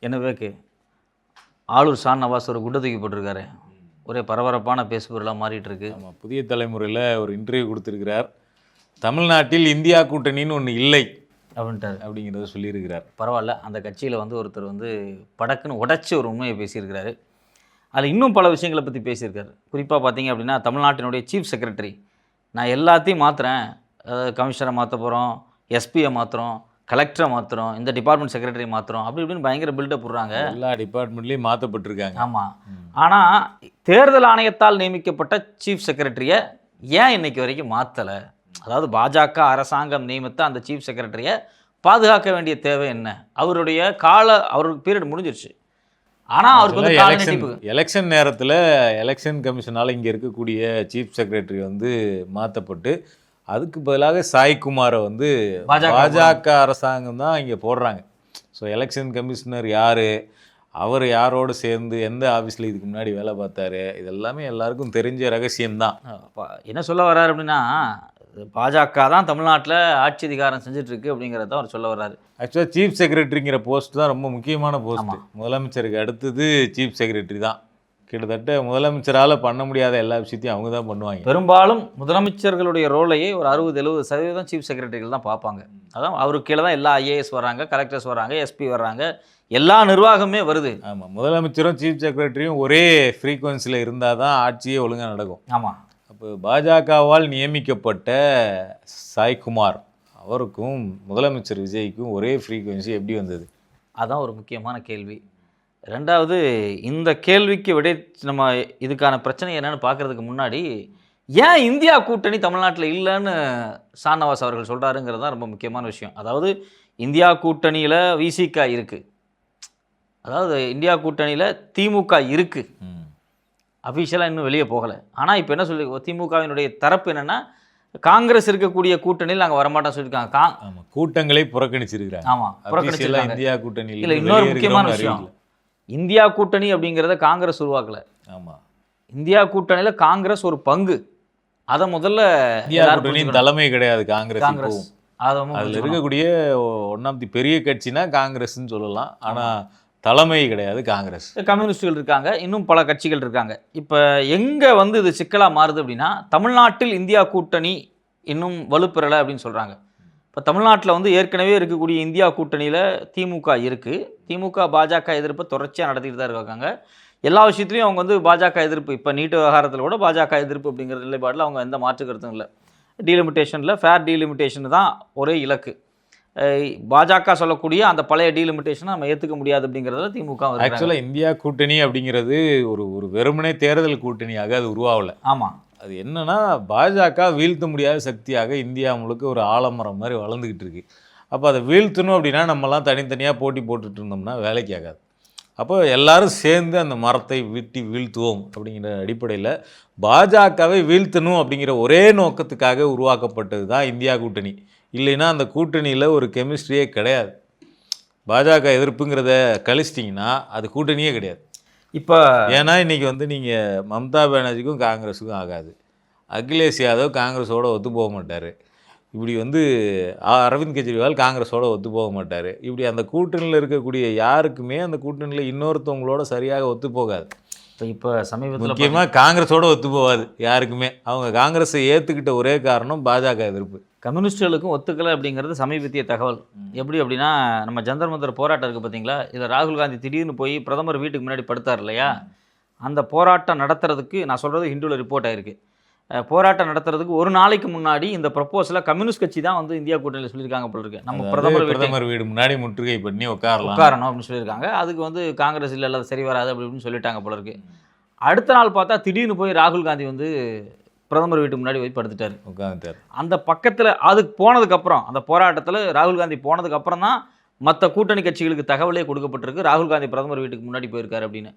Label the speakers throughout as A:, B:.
A: என்னவேக்கு Aloor Shawn Nawaz ஒரு குண்டை தூக்கி போட்டிருக்காரு. ஒரே பரபரப்பான பேசுபொருளாக மாறிட்டு இருக்கு.
B: ஆமாம், புதிய தலைமுறையில் ஒரு இன்டர்வியூ கொடுத்துருக்கிறார். தமிழ்நாட்டில் இந்தியா கூட்டணின்னு ஒன்று இல்லை
A: அப்படின்ட்டார்
B: அப்படிங்கிறத சொல்லியிருக்கிறார்.
A: பரவாயில்ல, அந்த கட்சியில் ஒருத்தர் படக்குன்னு உடச்சி ஒரு உண்மையை பேசியிருக்கிறாரு. அதில் இன்னும் பல விஷயங்களை பற்றி பேசியிருக்காரு. குறிப்பாக பார்த்தீங்க அப்படின்னா, தமிழ்நாட்டினுடைய சீஃப் செக்ரட்டரி நான் எல்லாத்தையும் மாற்றுறேன், கமிஷனரை மாற்ற போகிறோம், எஸ்பியை மாற்றுறோம், கலெக்டரை மாற்றுறோம், இந்த டிபார்ட்மெண்ட் செக்ரட்டரி மாற்றுறோம், அப்படி இப்படின்னு பயங்கர பில்டப் போடுறாங்க.
B: எல்லா டிபார்ட்மெண்ட்லேயும் மாற்றப்பட்டிருக்காங்க.
A: ஆமாம், ஆனால் தேர்தல் ஆணையத்தால் நியமிக்கப்பட்ட சீஃப் செக்ரட்டரியை ஏன் இன்னைக்கு வரைக்கும் மாற்றலை? அதாவது பாஜக அரசாங்கம் நியமித்த அந்த சீஃப் செக்ரட்டரியை பாதுகாக்க வேண்டிய தேவை என்ன? அவருக்கு பீரியட் முடிஞ்சிருச்சு. ஆனால் அவருக்கு
B: எலெக்ஷன் நேரத்தில் எலெக்ஷன் கமிஷனால் இங்கே இருக்கக்கூடிய சீஃப் செக்ரட்டரி மாற்றப்பட்டு அதுக்கு பதிலாக சாய்குமாரை பாஜக அரசாங்கம் தான் இங்கே போடுறாங்க. ஸோ எலெக்ஷன் கமிஷனர் யார், அவர் யாரோடு சேர்ந்து எந்த ஆஃபீஸில் இதுக்கு முன்னாடி வேலை பார்த்தாரு, இதெல்லாமே எல்லாருக்கும் தெரிஞ்ச ரகசியம்தான்.
A: என்ன சொல்ல வர்றாரு அப்படின்னா, பாஜக தான் தமிழ்நாட்டில் ஆட்சி அதிகாரம் செஞ்சிட்ருக்கு அப்படிங்கிறத அவர் சொல்ல வர்றாரு.
B: ஆக்சுவலாக சீஃப் செக்ரட்டரிங்கிற போஸ்ட் தான் ரொம்ப முக்கியமான போஸ்ட். முதலமைச்சருக்கு அடுத்தது சீஃப் செக்ரட்டரி தான். கிட்டத்தட்ட முதலமைச்சரால் பண்ண முடியாத எல்லா விஷயத்தையும் அவங்க தான் பண்ணுவாங்க.
A: பெரும்பாலும் முதலமைச்சர்களுடைய ரோலையே ஒரு 60-70% சீஃப் செக்ரட்டரிகள் தான் பார்ப்பாங்க. அதான் அவருக்கு கீழே தான் எல்லா ஐஏஎஸ் வராங்க, கலெக்டர்ஸ் வராங்க, எஸ்பி வர்றாங்க, எல்லா நிர்வாகமே வருது.
B: ஆமாம், முதலமைச்சரும் சீஃப் செக்ரட்டரியும் ஒரே ஃப்ரீக்குவன்சியில் இருந்தால் தான் ஆட்சியே ஒழுங்காக நடக்கும்.
A: ஆமாம்,
B: அப்போ பாஜகவால் நியமிக்கப்பட்ட சாய்குமார் அவருக்கும் முதலமைச்சர் விஜய்க்கும் ஒரே ஃப்ரீக்குவன்சி எப்படி வந்தது?
A: அதான் ஒரு முக்கியமான கேள்வி. ரெண்டாவது, இந்த கேள்விக்கு விடை நம்ம இதுக்கான பிரச்சனை என்னன்னு பார்க்குறதுக்கு முன்னாடி, ஏன் இந்தியா கூட்டணி தமிழ்நாட்டில் இல்லைன்னு ஷாநவாஸ் அவர்கள் சொல்கிறாருங்கிறது தான் ரொம்ப முக்கியமான விஷயம். அதாவது இந்தியா கூட்டணியில் விசிக இருக்குது, அதாவது இந்தியா கூட்டணியில் திமுக இருக்குது, அஃபீஷியலாக இன்னும் வெளியே போகலை. ஆனால் இப்போ என்ன சொல்லி திமுகவினுடைய தரப்பு என்னென்னா, காங்கிரஸ் இருக்கக்கூடிய கூட்டணியில் நாங்கள் வரமாட்டோம் சொல்லியிருக்காங்க.
B: கூட்டங்களை புறக்கணிச்சிருக்கிறாங்க.
A: ஆமாம், புறக்கணிச்சிருக்காங்க.
B: இந்தியா கூட்டணியில்
A: இல்லை, இன்னொரு முக்கியமான விஷயம், இந்தியா கூட்டணி அப்படிங்கிறத காங்கிரஸ் உருவாக்கலை.
B: ஆமாம்,
A: இந்தியா கூட்டணியில் காங்கிரஸ் ஒரு பங்கு. அதை முதல்ல
B: தலைமை கிடையாது காங்கிரஸ்.
A: அதில்
B: இருக்கக்கூடிய ஒன் ஆஃப் தி பெரிய கட்சினா காங்கிரஸ்ன்னு சொல்லலாம். ஆனால் தலைமை கிடையாது காங்கிரஸ்.
A: கம்யூனிஸ்டுகள் இருக்காங்க, இன்னும் பல கட்சிகள் இருக்காங்க. இப்போ எங்கே இது சிக்கலாக மாறுது அப்படின்னா, தமிழ்நாட்டில் இந்தியா கூட்டணி இன்னும் வலுப்பெறலை அப்படின்னு சொல்கிறாங்க. இப்போ தமிழ்நாட்டில் ஏற்கனவே இருக்கக்கூடிய இந்தியா கூட்டணியில் திமுக இருக்குது. திமுக பாஜக எதிர்ப்பை தொடர்ச்சியாக நடத்திட்டு தான் இருக்காங்க. எல்லா விஷயத்துலையும் அவங்க பாஜக எதிர்ப்பு, இப்போ நீட் விவகாரத்தில் கூட பாஜக எதிர்ப்பு அப்படிங்கிற நிலைப்பாடில் அவங்க எந்த மாற்று கருத்தும் இல்லை. டீலிமிட்டேஷனில் ஃபேர் டீலிமிட்டேஷன் தான் ஒரே இலக்கு. பாஜக சொல்லக்கூடிய அந்த பழைய டீலிமிட்டேஷனை நம்ம ஏற்றுக்க முடியாது அப்படிங்கிறதுல திமுக.
B: ஆக்சுவலாக இந்தியா கூட்டணி அப்படிங்கிறது ஒரு வெறுமனே தேர்தல் கூட்டணியாக அது உருவாகலை.
A: ஆமாம்,
B: அது என்னன்னா, பாஜக வீழ்த்த முடியாத சக்தியாக இந்தியா முழுக்க ஒரு ஆலமரம் மாதிரி வளர்ந்துக்கிட்டு இருக்கு. அப்போ அதை வீழ்த்தணும் அப்படின்னா நம்மலாம் தனித்தனியாக போட்டி போட்டுட்டு இருந்தோம்னா வேலைக்கு ஆகாது. அப்போ எல்லாரும் சேர்ந்து அந்த மரத்தை வீழ்த்துவோம் அப்படிங்கிற அடிப்படையில் பாஜகவை வீழ்த்தணும் அப்படிங்கிற ஒரே நோக்கத்துக்காக உருவாக்கப்பட்டது தான் இந்தியா கூட்டணி. இல்லைன்னா அந்த கூட்டணியில் ஒரு கெமிஸ்ட்ரியே கிடையாது. பாஜக எதிர்ப்புங்கிறத கழிச்சிட்டிங்கன்னா அது கூட்டணியே கிடையாது.
A: இப்போ
B: ஏன்னா இன்றைக்கி நீங்கள் மம்தா பானர்ஜிக்கும் காங்கிரஸுக்கும் ஆகாது, அகிலேஷ் யாதவ் காங்கிரஸோடு ஒத்து போக மாட்டார், இப்படி அரவிந்த் கெஜ்ரிவால் காங்கிரஸோடு ஒத்து போக மாட்டார். இப்படி அந்த கூட்டணியில் இருக்கக்கூடிய யாருக்குமே அந்த கூட்டணியில் இன்னொருத்தவங்களோட சரியாக ஒத்து போகாது.
A: இப்போ சமீபத்தில்
B: முக்கியமாக காங்கிரஸோடு ஒத்து போகாது யாருக்குமே. அவங்க காங்கிரஸை ஏற்றுக்கிட்ட ஒரே காரணம் பாஜக எதிர்ப்பு.
A: கம்யூனிஸ்டுகளுக்கும் ஒத்துக்கலை அப்படிங்கிறது சமீபத்திய தகவல். எப்படி அப்படின்னா, நம்ம ஜந்தர் மந்தர் போராட்டம் இருக்குது பார்த்தீங்களா, இதில் ராகுல் காந்தி திடீர்னு போய் பிரதமர் வீட்டுக்கு முன்னாடி படுத்தார் இல்லையா, அந்த போராட்டம் நடத்துறதுக்கு, நான் சொல்கிறது ஹிந்துவில் ரிப்போர்ட் ஆகிருக்கு, போராட்டம் நடத்துறதுக்கு ஒரு நாளைக்கு முன்னாடி இந்த ப்ரப்போஸலை கம்யூனிஸ்ட் கட்சி தான் இந்தியா கூட்டணியில் சொல்லியிருக்காங்க போல இருக்கு. நம்ம
B: பிரதமர் வீடு முன்னாடி முற்றுகை பண்ணி உட்காரணும்
A: அப்படின்னு சொல்லியிருக்காங்க. அதுக்கு காங்கிரஸ் இல்லை சரி வராது அப்படி இப்படின்னு சொல்லிட்டாங்க போல இருக்கு. அடுத்த நாள் பார்த்தா திடீர்னு போய் ராகுல் காந்தி பிரதமர் வீட்டுக்கு முன்னாடி போய் படுத்துட்டார்,
B: உட்காந்துட்டார்.
A: அந்த பக்கத்தில் அதுக்கு போனதுக்கப்புறம், அந்த போராட்டத்தில் ராகுல் காந்தி போனதுக்கப்புறம் தான் மற்ற கூட்டணி கட்சிகளுக்கு தகவலே கொடுக்கப்பட்டிருக்கு, ராகுல் காந்தி பிரதமர் வீட்டுக்கு முன்னாடி போயிருக்காரு அப்படின்னு.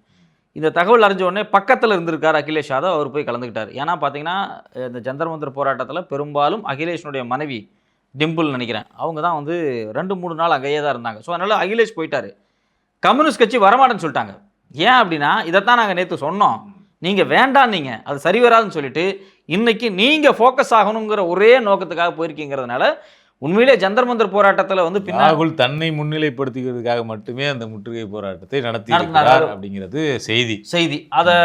A: இந்த தகவல் அறிஞ்ச உடனே பக்கத்தில் இருந்திருக்கார் அகிலேஷ் யாதவ், அவர் போய் கலந்துக்கிட்டார். ஏன்னா பார்த்தீங்கன்னா, இந்த ஜந்தர் மந்தர் போராட்டத்தில் பெரும்பாலும் அகிலேஷனுடைய மனைவி டிம்பிள் நினைக்கிறேன், அவங்க தான் 2-3 நாள் அங்கேயே தான் இருந்தாங்க. ஸோ அதனால் அகிலேஷ் போயிட்டார். கம்யூனிஸ்ட் கட்சி வரமாட்டேன்னு சொல்லிட்டாங்க. ஏன் அப்படின்னா, இதைத்தான் நாங்கள் நேற்று சொன்னோம், நீங்கள் வேண்டாம், நீங்கள் அது சரி வராதுன்னு சொல்லிட்டு இன்றைக்கி நீங்கள் ஃபோக்கஸ் ஆகணுங்கிற ஒரே நோக்கத்துக்காக போயிருக்கீங்கிறதுனால உண்மையிலே ஜந்தர் மந்தர் போராட்டத்துல வந்து
B: ராகுல் தன்னை முன்னிலைப்படுத்திக்கிறதுக்காக மட்டுமே அந்த முற்றுகை போராட்டத்தை நடத்தியிருக்கிறார் அப்படிங்கிறது செய்தி.
A: அதை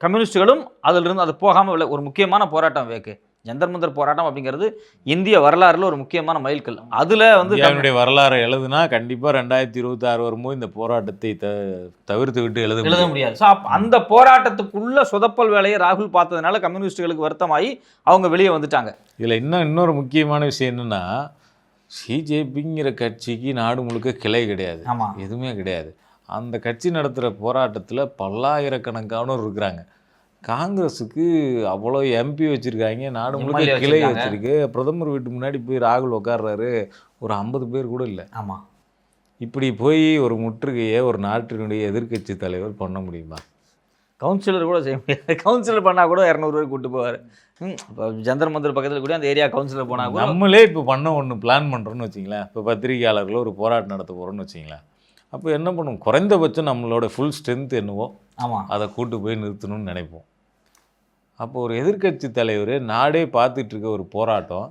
A: கம்யூனிஸ்டுகளும் அதிலிருந்து அது போகாமல் ஒரு முக்கியமான போராட்டம் வேக்கு ஜந்தர் மந்தர் போராட்டம் அப்படிங்கிறது இந்திய வரலாறுல ஒரு முக்கியமான மைல்கல். அதுல வந்து
B: என்னுடைய வரலாறு எழுதுனா கண்டிப்பா 2026 வரும்போது இந்த போராட்டத்தை தவிர்த்து விட்டு எழுத
A: முடியாது. ஸோ அந்த போராட்டத்துக்குள்ள சொதப்பல் வேலையை ராகுல் பார்த்ததுனால கம்யூனிஸ்டுகளுக்கு வருத்தமாகி அவங்க வெளியே வந்துட்டாங்க.
B: இதுல இன்னொரு முக்கியமான விஷயம் என்னன்னா, சிஜேபிங்கிற கட்சிக்கு நாடு முழுக்க கிளை கிடையாது, எதுவுமே கிடையாது. அந்த கட்சி நடத்துகிற போராட்டத்தில் பல்லாயிரக்கணக்கானோர் இருக்கிறாங்க. காங்கிரஸுக்கு அவ்வளோ எம்பி வச்சுருக்காங்க, நாடு முழுக்க கிளை வச்சுருக்கு. பிரதமர் வீட்டு முன்னாடி போய் ராகுல் உட்கார்றாரு, ஒரு 50 பேர் கூட இல்லை.
A: ஆமாம்,
B: இப்படி போய் ஒரு முற்றுகையை ஒரு நாட்டினுடைய எதிர்க்கட்சி தலைவர் பண்ண முடியுமா?
A: கவுன்சிலர் கூட செய்ய முடியாது. கவுன்சிலர் பண்ணால் கூட 200 பேர் கூப்பிட்டு போவார். இப்போ ஜந்தர் மந்தர் பக்கத்தில் கூட அந்த ஏரியா கவுன்சிலர் போனால் கூட
B: நம்மளே இப்போ ஒன்று பிளான் பண்ணுறோன்னு வச்சிங்களேன். இப்போ பத்திரிகையாளர்கள் ஒரு போராட்டம் நடத்த போகிறோன்னு வச்சிங்களேன். அப்போ என்ன பண்ணுவோம், குறைந்தபட்சம் நம்மளோட ஃபுல் ஸ்ட்ரென்த் என்னவோ அதை கூட்டு போய் நிறுத்தணும்னு நினைப்போம். அப்போ ஒரு எதிர்க்கட்சி தலைவர் நாடே பார்த்துட்டு இருக்க ஒரு போராட்டம்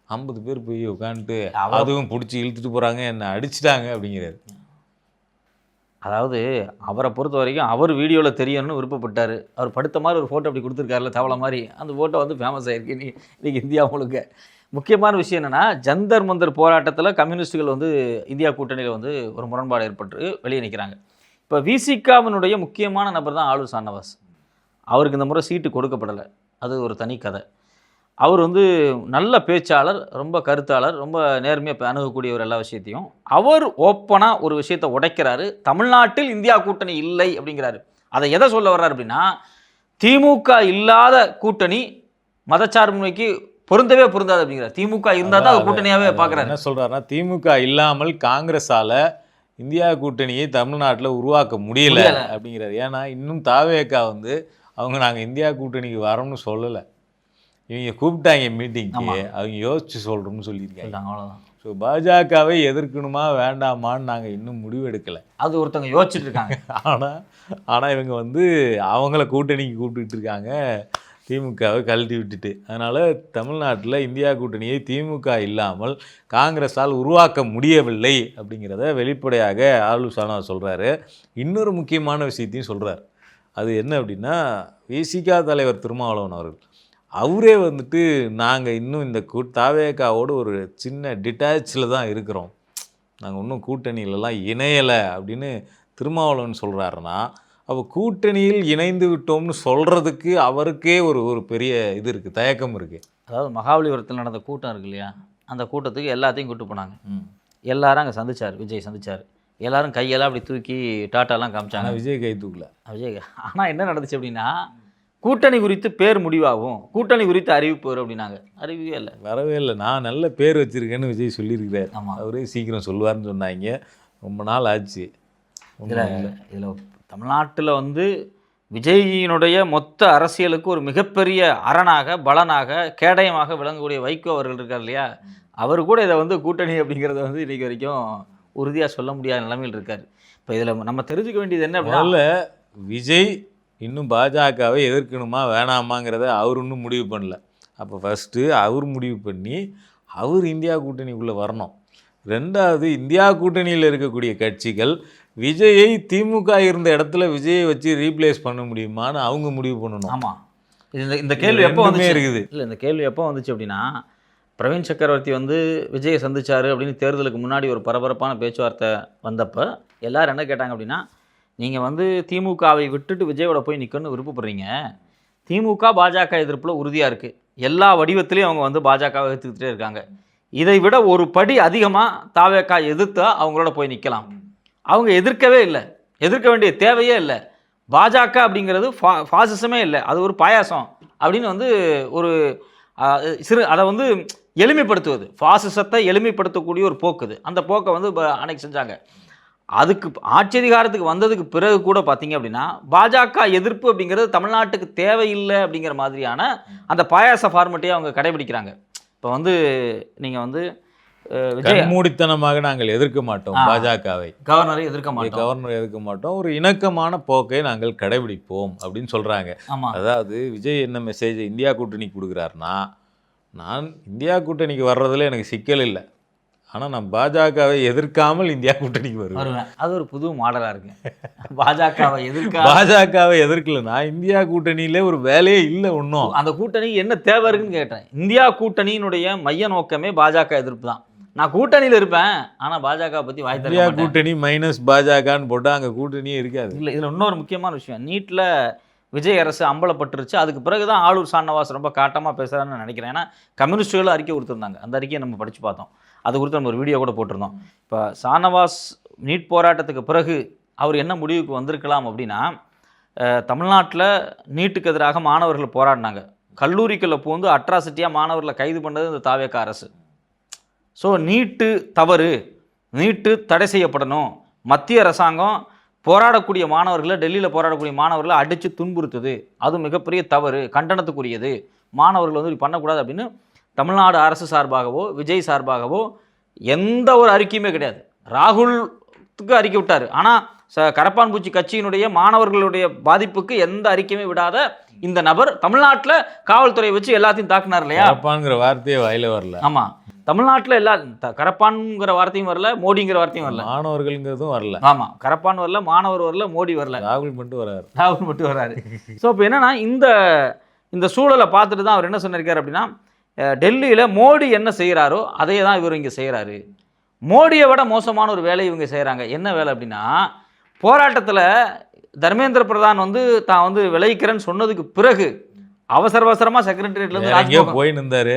B: 50 பேர் போய் உட்காந்துட்டு அதுவும் பிடிச்சி இழுத்துட்டு போகிறாங்க, என்னை அடிச்சிட்டாங்க அப்படிங்கிறாரு.
A: அதாவது அவரை பொறுத்த வரைக்கும் அவர் வீடியோவில் தெரியணும்னு விருப்பப்பட்டார். அவர் படுத்த மாதிரி ஒரு ஃபோட்டோ அப்படி கொடுத்துருக்காருல, தவளை மாதிரி, அந்த ஃபோட்டோ வந்து ஃபேமஸ் ஆகிருக்கு இன்றைக்கி இந்தியா முழுக்க. முக்கியமான விஷயம் என்னென்னா, ஜந்தர் மந்தர் போராட்டத்தில் கம்யூனிஸ்டுகள் வந்து இந்தியா கூட்டணியில் வந்து ஒரு முரண்பாடு ஏற்பட்டு வெளியே நிற்கிறாங்க. இப்போ விசிகாவினுடைய முக்கியமான நபர் தான் ஆளூர் ஷானவாஸ். அவருக்கு இந்த முறை சீட்டு கொடுக்கப்படலை, அது ஒரு தனி கதை. அவர் வந்து நல்ல பேச்சாளர், ரொம்ப கருத்தாளர், ரொம்ப நேர்மையாக அணுகக்கூடியவர் எல்லா விஷயத்தையும். அவர் ஓப்பனாக ஒரு விஷயத்தை உடைக்கிறாரு, தமிழ்நாட்டில் இந்தியா கூட்டணி இல்லை அப்படிங்கிறாரு. அதை எதை சொல்ல வர்றாரு அப்படின்னா, திமுக இல்லாத கூட்டணி மதச்சார்பின்மைக்கு பொருந்தவே பொருந்தாது அப்படிங்கிறார். திமுக இருந்தால் தான் கூட்டணியாகவே பார்க்குறாரு.
B: என்ன சொல்கிறாருன்னா, திமுக இல்லாமல் காங்கிரஸால் இந்தியா கூட்டணியை தமிழ்நாட்டில் உருவாக்க முடியல அப்படிங்கிறார். ஏன்னா இன்னும் தாவேகா வந்து அவங்க நாங்கள் இந்தியா கூட்டணிக்கு வரோம்னு சொல்லலை, இவங்க கூப்பிட்டாங்க மீட்டிங்க்கு, அவங்க யோசிச்சு சொல்கிறோம்னு சொல்லியிருக்காங்க, அவ்வளோதான். ஸோ பாஜகவை எதிர்க்கணுமா வேண்டாமான்னு நாங்கள் இன்னும் முடிவெடுக்கலை,
A: அது ஒருத்தவங்க யோசிச்சுட்டு இருக்காங்க.
B: ஆனால் இவங்க வந்து அவங்கள கூட்டணிக்கு கூப்பிட்டுட்டு இருக்காங்க, திமுகவை கழட்டி விட்டுட்டு. அதனால் தமிழ்நாட்டில் இந்தியா கூட்டணியை திமுக இல்லாமல் காங்கிரஸால் உருவாக்க முடியவில்லை அப்படிங்கிறத வெளிப்படையாக ஆளூர் ஷானவாஸ் சொல்கிறாரு. இன்னொரு முக்கியமான விஷயத்தையும் சொல்கிறார். அது என்ன அப்படின்னா, விசிகா தலைவர் திருமாவளவன் அவர்கள் அவரே வந்துட்டு நாங்கள் இன்னும் இந்த தாவேகாவோடு ஒரு சின்ன டிட்டாச்சில் தான் இருக்கிறோம், நாங்கள் இன்னும் கூட்டணியிலலாம் இணையலை அப்படின்னு திருமாவளவன் சொல்கிறாருன்னா, அப்போ கூட்டணியில் இணைந்து விட்டோம்னு சொல்கிறதுக்கு அவருக்கே ஒரு பெரிய இது இருக்குது, தயக்கம் இருக்குது.
A: அதாவது மகாபலிபுரத்தில் நடந்த கூட்டம் இருக்கு இல்லையா, அந்த கூட்டத்துக்கு எல்லாத்தையும் கூப்பிட்டு போனாங்க. எல்லாரும் அங்கே சந்திச்சார், விஜய் சந்திச்சார். எல்லாரும் கையெல்லாம் அப்படி தூக்கி டாட்டாலாம் காமிச்சாங்க.
B: விஜய் கை தூக்கல.
A: விஜய் ஆனால் என்ன நடந்துச்சு அப்படின்னா, கூட்டணி குறித்து பேர் முடிவாகும், கூட்டணி குறித்து அறிவிப்பு வரும் அப்படின்னாங்க. அறிவிவே இல்லை,
B: வரவே இல்லை. நான் நல்ல பேர் வச்சுருக்கேன்னு விஜய் சொல்லியிருக்கிறார். ஆமாம், அவரே சீக்கிரம் சொல்லுவார்னு சொன்னாங்க, ரொம்ப நாள் ஆச்சு.
A: இதில் தமிழ்நாட்டில் வந்து விஜயினுடைய மொத்த அரசியலுக்கு ஒரு மிகப்பெரிய அரணாக, பலனாக, கேடயமாக விளங்கக்கூடிய வைகோ அவர்கள் இருக்கார் இல்லையா, அவர் கூட இதை வந்து கூட்டணி அப்படிங்கிறத வந்து இன்றைக்கி வரைக்கும் உறுதியாக சொல்ல முடியாத நிலைமையில் இருக்கார். இப்போ இதில் நம்ம தெரிஞ்சுக்க வேண்டியது என்ன அப்படின்னா,
B: விஜய் இன்னும் பாஜகவை எதிர்க்கணுமா வேணாமாங்கிறத அவர் இன்னும் முடிவு பண்ணல. அப்போ ஃபஸ்ட்டு அவர் முடிவு பண்ணி அவர் இந்தியா கூட்டணிக்குள்ளே வரணும். ரெண்டாவது, இந்தியா கூட்டணியில் இருக்கக்கூடிய கட்சிகள் விஜயை திமுக இருந்த இடத்துல விஜயை வச்சு ரீப்ளேஸ் பண்ண முடியுமான்னு அவங்க முடிவு பண்ணணும்.
A: ஆமாம், இந்த கேள்வி எப்போ வந்து இருக்குது இல்லை, இந்த கேள்வி எப்போ வந்துச்சு அப்படின்னா, பிரவீன் சக்கரவர்த்தி வந்து விஜயை சந்திச்சார் அப்படின்னு தேர்தலுக்கு முன்னாடி ஒரு பரபரப்பான பேச்சுவார்த்தை வந்தப்போ எல்லோரும் என்ன கேட்டாங்க அப்படின்னா, நீங்கள் வந்து திமுகவை விட்டுட்டு விஜயோட போய் நிற்கணும்னு விருப்பப்படுறீங்க, திமுக பாஜக எதிர்ப்பில் உறுதியாக இருக்குது, எல்லா வடிவத்திலையும் அவங்க வந்து பாஜகவை எதிர்த்துக்கிட்டே இருக்காங்க, இதை விட ஒரு படி அதிகமாக தாவேகா எதிர்த்தா அவங்களோட போய் நிற்கலாம். அவங்க எதிர்க்கவே இல்லை, எதிர்க்க வேண்டிய தேவையே இல்லை. பாஜக அப்படிங்கிறது ஃபாசிசமே இல்லை, அது ஒரு பாயாசம் அப்படின்னு வந்து ஒரு அதை வந்து எளிமைப்படுத்துவது, ஃபாசிசத்தை எளிமைப்படுத்தக்கூடிய ஒரு போக்குது. அந்த போக்கை வந்து அன்னைக்கு செஞ்சாங்க. அதுக்கு ஆட்சி அதிகாரத்துக்கு வந்ததுக்கு பிறகு கூட பார்த்தீங்க அப்படின்னா, பாஜக எதிர்ப்பு அப்படிங்கிறது தமிழ்நாட்டுக்கு தேவையில்லை அப்படிங்கிற மாதிரியான அந்த பாயாச ஃபார்மெட்டையே அவங்க கடைபிடிக்கிறாங்க. இப்போ வந்து நீங்கள் வந்து
B: மூடித்தனமாக நாங்கள் எதிர்க்க மாட்டோம் பாஜகவை,
A: கவர்னரை எதிர்க்க
B: மாட்டோம், ஒரு இணக்கமான போக்கை நாங்கள் கடைபிடிப்போம் அப்படின்னு சொல்கிறாங்க. அதாவது விஜய் என்ன மெசேஜ் இந்தியா கூட்டணிக்கு கொடுக்குறாருன்னா, நான் இந்தியா கூட்டணிக்கு வர்றதுல எனக்கு சிக்கல் இல்லை. ஆனால் நான் பாஜகவை எதிர்க்காமல் இந்தியா கூட்டணிக்கு
A: வருவேன். அது ஒரு புது மாடலாக இருக்கு. பாஜகவை
B: எதிர்க்கல, நான் இந்தியா கூட்டணியிலே ஒரு வேலையே இல்லை ஒன்றும்.
A: அந்த கூட்டணி என்ன தேவை இருக்குன்னு கேட்டேன். இந்தியா கூட்டணியினுடைய மைய நோக்கமே பாஜக எதிர்ப்பு தான். நான் கூட்டணியில் இருப்பேன், ஆனால் பாஜக பற்றி வாய் தர
B: இந்தியா கூட்டணி மைனஸ் பாஜகன்னு போட்டால் அங்கே கூட்டணியே இருக்காது.
A: இல்லை, இதில் இன்னொரு முக்கியமான விஷயம், நீட்டில் விஜய் அரசு அம்பலப்பட்டுருச்சு. அதுக்கு பிறகு தான் ஆளூர் ஷானவாஸ் ரொம்ப காட்டமாக பேசுகிறான்னு நினைக்கிறேன். ஏன்னா கம்யூனிஸ்டுகளும் அறிக்கை கொடுத்துருந்தாங்க. அந்த அறிக்கையை நம்ம படித்து பார்த்தோம். அது குறித்து நம்ம ஒரு வீடியோ கூட போட்டிருந்தோம். இப்போ ஷானவாஸ் நீட் போராட்டத்துக்கு பிறகு அவர் என்ன முடிவுக்கு வந்திருக்கலாம் அப்படின்னா, தமிழ்நாட்டில் நீட்டுக்கு எதிராக மாணவர்கள் போராடினாங்க. கல்லூரிகளில் பூந்து அட்ராசிட்டியாக மாணவர்களை கைது பண்ணது இந்த தாவேக அரசு. ஸோ நீட்டு தவறு, நீட்டு தடை செய்யப்படணும். மத்திய அரசாங்கம் போராடக்கூடிய மாணவர்களை, டெல்லியில் போராடக்கூடிய மாணவர்களை அடித்து துன்புறுத்துது, அது மிகப்பெரிய தவறு, கண்டனத்துக்குரியது, மாணவர்கள் வந்து இப்படி பண்ணக்கூடாது அப்படின்னு தமிழ்நாடு அரசு சார்பாகவோ விஜய் சார்பாகவோ எந்த ஒரு அறிக்கையுமே கிடையாது. ராகுலுக்கு அறிக்கை விட்டார், ஆனால் கரப்பான்பூச்சி கட்சியினுடைய மாணவர்களுடைய பாதிப்புக்கு எந்த அறிக்கையுமே விடாத இந்த நபர் தமிழ்நாட்டில் காவல்துறையை வச்சு எல்லாத்தையும் தாக்குனார் இல்லையா?
B: கரப்பான்ங்கிற வார்த்தையே வாயில வரல.
A: ஆமாம், தமிழ்நாட்டில் எல்லா கரப்பான்ங்கிற வார்த்தையும் வரல, மோடிங்கிற வார்த்தையும் வரல,
B: மாணவர்கள்ங்கிறதும் வரல.
A: ஆமாம், கரப்பான் வரல, மாணவர் வரல, மோடி வரல,
B: ராகுல் மட்டும் வராரு.
A: ராகுல் மட்டும் வராரு. ஸோ இப்போ என்னன்னா, இந்த சூழலை பார்த்துட்டு தான் அவர் என்ன சொன்னிருக்காரு அப்படின்னா, டெல்லியில் மோடி என்ன செய்கிறாரோ அதையே தான் இவர் இங்கே செய்கிறாரு. மோடியை விட மோசமான ஒரு வேலையை இவங்க செய்கிறாங்க. என்ன வேலை அப்படின்னா, போராட்டத்தில் தர்மேந்திர பிரதான் வந்து தான் வந்து விளைவிக்கிறேன்னு சொன்னதுக்கு பிறகு அவசரமாக செக்ரட்டரியேட்லேருந்து
B: போய் நின்றாரு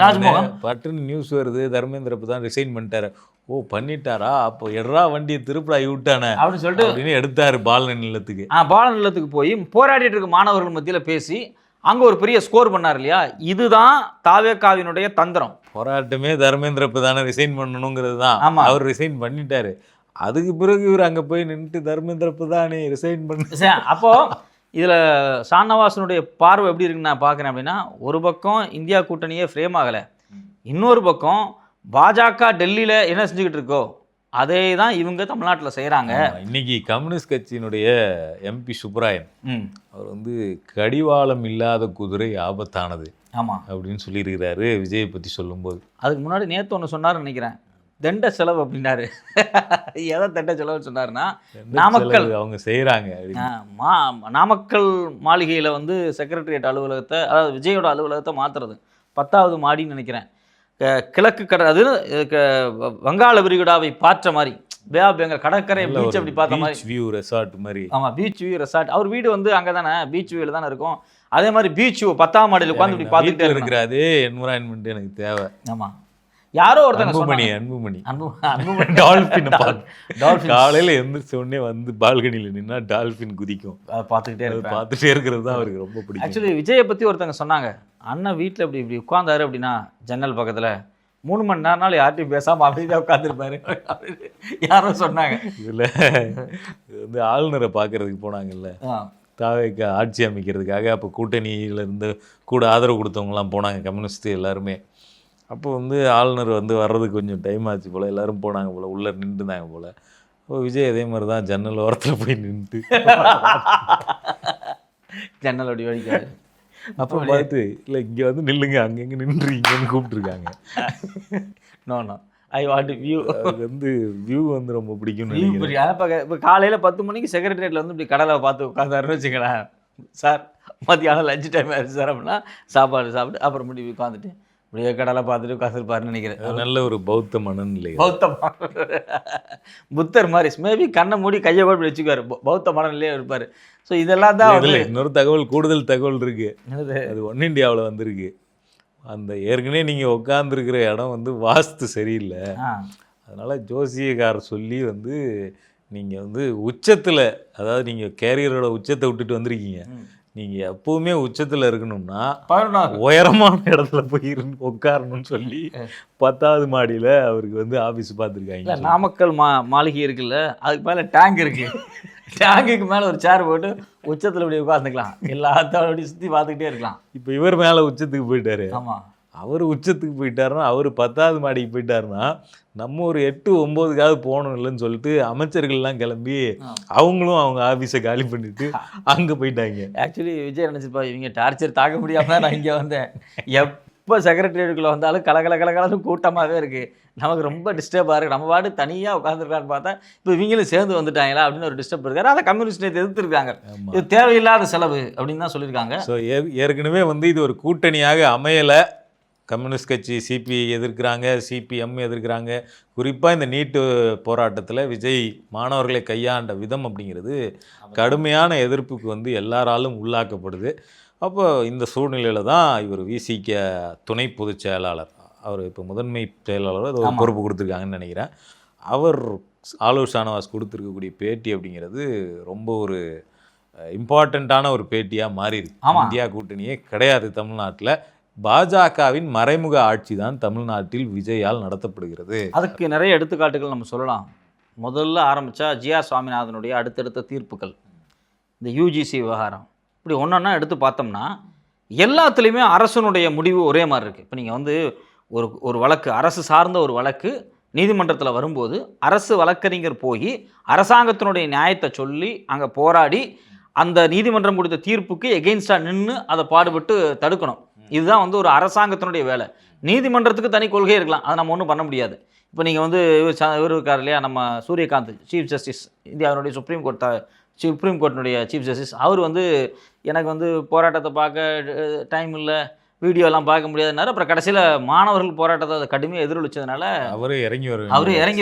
A: ராஜ்மோகன்.
B: பட்டுன்னு நியூஸ் வருது, தர்மேந்திர பிரதான் ரிசைன் பண்ணிட்டாரு. ஓ பண்ணிட்டாரா, அப்போ எட்ரா வண்டியை திருப்பி விட்டானே
A: அப்படின்னு சொல்லிட்டு
B: அப்படின்னு எடுத்தாரு பால நிலத்துக்கு.
A: பால நிலத்துக்கு போய் போராடிட்டு இருக்க மாணவர்கள் மத்தியில் பேசி அங்கே ஒரு பெரிய ஸ்கோர் பண்ணார் இல்லையா? இதுதான் தாவேகாவினுடைய தந்திரம்.
B: போராட்டமே தர்மேந்திர பிரதானை ரிசைன் பண்ணணுங்கிறது தான். அவர் ரிசைன் பண்ணிட்டாரு. அதுக்கு பிறகு இவர் அங்கே போய் நின்றுட்டு தர்மேந்திர பிரதானே ரிசைன் பண்ண.
A: அப்போது இதில் ஷானவாஸனுடைய பார்வை எப்படி இருக்குன்னு நான் பார்க்குறேன் அப்படின்னா, ஒரு பக்கம் இந்தியா கூட்டணியே ஃப்ரேம் ஆகலை, இன்னொரு பக்கம் பாஜக டெல்லியில் என்ன செஞ்சுக்கிட்டு இருக்கோ அதே தான் இவங்க தமிழ்நாட்டில் செய்கிறாங்க.
B: இன்னைக்கு கம்யூனிஸ்ட் கட்சியினுடைய எம்பி சுப்ராயன் அவர் வந்து கடிவாளம் இல்லாத குதிரை ஆபத்தானது அப்படின்னு சொல்லியிருக்கிறாரு விஜயை பற்றி சொல்லும்போது. அதுக்கு
A: முன்னாடி நேற்று ஒன்று சொன்னார்னு நினைக்கிறேன், தண்ட செலவு அப்படின்னாரு. எதை தண்ட செலவுன்னு சொன்னாருன்னா, நாமக்கல்
B: அவங்க செய்கிறாங்க.
A: நாமக்கல் மாளிகையில் வந்து செக்ரட்டரியேட் அலுவலகத்தை, அதாவது விஜயோட அலுவலகத்தை மாற்றுறது 10வது மாடின்னு நினைக்கிறேன். கிழக்கு கடல், அது வங்காள விரிகுடாவை பார்த்த மாதிரி, பே ஆஃப் பெங்கால் கடற்கரை பீச் அப்படி பார்த்த மாதிரி,
B: வியூ ரெசார்ட் மாதிரி.
A: ஆமாம், பீச் வியூ ரெசார்ட். அவர் வீடு வந்து அங்கே தானே, பீச் வியூவில் தானே இருக்கும். அதே மாதிரி பீச் வியூ 10ஆம் மாடியில் உட்காந்து இப்படி பார்த்துக்கிட்டே
B: இருக்கிறாரு. என்விரான்மெண்ட் எனக்கு தேவை.
A: ஆமாம், யாரோ ஒருத்தங்க
B: அன்புமணி காலையில் எந்திரிச்ச உடனே வந்து பால்கனியில் நின்னா டால்ஃபின் குதிக்கும், பார்த்துக்கிட்டே இருக்கிறது தான் அவருக்கு ரொம்ப பிடிக்கும்.
A: ஆக்சுவலி விஜயை பற்றி ஒருத்தங்க சொன்னாங்க, அண்ணன் வீட்டில் இப்படி உட்காந்தாரு அப்படின்னா ஜன்னல் பக்கத்தில் 3 மணி நேரம்னாலும் யார்ட்டையும் பேசாமல் அமைதியாக உட்காந்துருப்பாரு யாரோ சொன்னாங்க.
B: இதில் வந்து ஆளுநரை பார்க்கறதுக்கு போனாங்கல்ல, தாவேக ஆட்சி அமைக்கிறதுக்காக. அப்போ கூட்டணியில் இருந்து கூட ஆதரவு கொடுத்தவங்கலாம் போனாங்க, கம்யூனிஸ்ட் எல்லாருமே. அப்போ வந்து ஆளுநர் வந்து வர்றதுக்கு கொஞ்சம் டைம் ஆச்சு போல், எல்லோரும் போனாங்க போல், உள்ளே நின்றுந்தாங்க போல். அப்போ விஜய் அதே மாதிரி தான் ஜன்னல் ஓரத்தில் போய் நின்றுட்டு
A: ஜன்னல் அப்படி வடிக்காது.
B: அப்போ பார்த்து, இல்லை இங்கே வந்து நில்லுங்க, அங்கங்கே நின்றுங்கன்னு கூப்பிட்ருக்காங்க.
A: No I want view.
B: அது வந்து வியூ வந்து ரொம்ப பிடிக்கும்னு
A: நினைக்கிறேன். இப்போ காலையில் 10 மணிக்கு செக்ரட்டரியேட்டில் வந்து இப்படி கடலை பார்த்து உட்காந்தாருன்னு வச்சுங்களேன், சார் மத்தியானம் லஞ்ச் டைம் ஆயிடுச்சு சார் அப்படின்னா சாப்பாடு சாப்பிட்டு அப்புறம் முடிவு உட்காந்துட்டு இப்படியே கடலை பார்த்துட்டு உட்காந்துருப்பாருன்னு நினைக்கிறேன்.
B: நல்ல ஒரு பௌத்த மனநிலை,
A: புத்தர் மாதிரி மேபி கண்ணை மூடி கையை போட்டு வச்சுக்குவார், பௌத்த மனநிலையே இருப்பார். ஸோ இதெல்லாம் தான்
B: இன்னொரு தகவல், கூடுதல் தகவல் இருக்குது. அது ஒன் இண்டியாவில் வந்திருக்கு. அந்த ஏற்கனவே நீங்கள் உட்காந்துருக்கிற இடம் வந்து வாஸ்து சரியில்லை, அதனால் ஜோசியக்காரர் சொல்லி வந்து நீங்கள் வந்து உச்சத்தில், அதாவது நீங்கள் கேரியரோட உச்சத்தை விட்டுட்டு வந்திருக்கீங்க, நீங்கள் எப்போவுமே உச்சத்தில் இருக்கணும்னா உயரமான இடத்துல போய் உட்காரணும்னு சொல்லி 10வது மாடியில் அவருக்கு வந்து ஆஃபீஸ் பார்த்துருக்காங்க.
A: நாமக்கல் மாளிகை இருக்குல்ல, அதுக்கு மேலே டேங்க் இருக்குது, டேங்குக்கு மேலே ஒரு சேர் போட்டு உச்சத்தில் இப்படி உட்காந்துக்கலாம், எல்லாத்தையும் அப்படி சுற்றி பார்த்துக்கிட்டே இருக்கலாம்.
B: இப்போ இவர் மேலே உச்சத்துக்கு போயிட்டாரு.
A: ஆமாம்,
B: அவர் உச்சத்துக்கு போயிட்டாருன்னா, அவர் 10வது மாடிக்கு போயிட்டாருன்னா, நம்ம ஒரு 8-9க்காவது போகணும் இல்லைன்னு சொல்லிட்டு அமைச்சர்கள்லாம் கிளம்பி அவங்களும் அவங்க ஆஃபீஸை காலி பண்ணிட்டு அங்கே போயிட்டாங்க.
A: ஆக்சுவலி விஜய் நினச்சிருப்பா, இவங்க டார்ச்சர் தாக்க முடியாமல் தான் நான் இங்கே வந்தேன், எப்போ செக்ரட்டரியேட்டுக்குள்ளே வந்தாலும் கலகலன்னு கூட்டமாகவே இருக்குது. நமக்கு ரொம்ப டிஸ்டர்பாக இருக்குது. நம்ம பாட்டு தனியாக உட்காந்துருக்கான்னு பார்த்தா இப்போ இவங்களும் சேர்ந்து வந்துட்டாங்களா அப்படின்னு ஒரு டிஸ்டர்ப் இருக்காரு. அதை கம்யூனிஸ்ட் எதிர்த்துருக்காங்க. இது தேவையில்லாத செலவு அப்படின்னு தான் சொல்லியிருக்காங்க.
B: ஸோ ஏற்கனவே வந்து இது ஒரு கூட்டணியாக அமையலை. கம்யூனிஸ்ட் கட்சி சிபிஐ எதிர்க்கிறாங்க, சிபிஎம் எதிர்க்கிறாங்க. குறிப்பாக இந்த நீட்டு போராட்டத்தில் விஜய் மாணவர்களை கையாண்ட விதம் அப்படிங்கிறது கடுமையான எதிர்ப்புக்கு வந்து எல்லாராலும் உள்ளாக்கப்படுது. அப்போ இந்த சூழ்நிலையில் தான் இவர் விசிக துணை பொதுச் செயலாளர், அவர் இப்போ முதன்மை செயலாளர் அது ஒரு பொறுப்பு கொடுத்துருக்காங்கன்னு நினைக்கிறேன். அவர் ஆலூர் ஷானவாஸ் கொடுத்துருக்கக்கூடிய பேட்டி அப்படிங்கிறது ரொம்ப ஒரு இம்பார்ட்டண்ட்டான ஒரு பேட்டியாக மாறிடுது. இந்தியா கூட்டணியே கிடையாது தமிழ்நாட்டில். பாஜகவின் மறைமுக ஆட்சி தான் தமிழ்நாட்டில் விஜயால் நடத்தப்படுகிறது.
A: அதுக்கு நிறைய எடுத்துக்காட்டுகள் நம்ம சொல்லலாம். முதல்ல ஆரம்பித்தா ஜிஆர் சுவாமிநாதனுடைய அடுத்தடுத்த தீர்ப்புகள், இந்த யூஜிசி விவகாரம், இப்படி ஒன்றொன்னா எடுத்து பார்த்தோம்னா எல்லாத்துலேயுமே அரசனுடைய முடிவு ஒரே மாதிரி இருக்குது. இப்போ நீங்கள் வந்து ஒரு வழக்கு, அரசு சார்ந்த ஒரு வழக்கு நீதிமன்றத்தில் வரும்போது அரசு வழக்கறிஞர் போய் அரசாங்கத்தினுடைய நியாயத்தை சொல்லி அங்கே போராடி அந்த நீதிமன்றம் கொடுத்த தீர்ப்புக்கு எகெயின்ஸ்டாக நின்று அதை பாடுபட்டு தடுக்கணும். இதுதான் வந்து ஒரு அரசாங்கத்தினுடைய வேலை. நீதிமன்றத்துக்கு தனி கொள்கை இருக்கலாம், அதை நம்ம ஒன்றும் பண்ண முடியாது. இப்போ நீங்கள் வந்து இவர் இருக்கார் இல்லையா, நம்ம சூரியகாந்த் சீஃப் ஜஸ்டிஸ், இந்தியாவுடைய சுப்ரீம் கோர்ட்டினுடைய சீஃப் ஜஸ்டிஸ், அவர் வந்து எனக்கு வந்து போராட்டத்தை பார்க்க டைம் இல்லை, வீடியோலாம் பார்க்க முடியாதுனாரு. அப்புறம் கடைசியில் மாணவர்கள் போராட்டத்தை கடுமையாக எதிரொலிச்சதுனால அவரே இறங்கி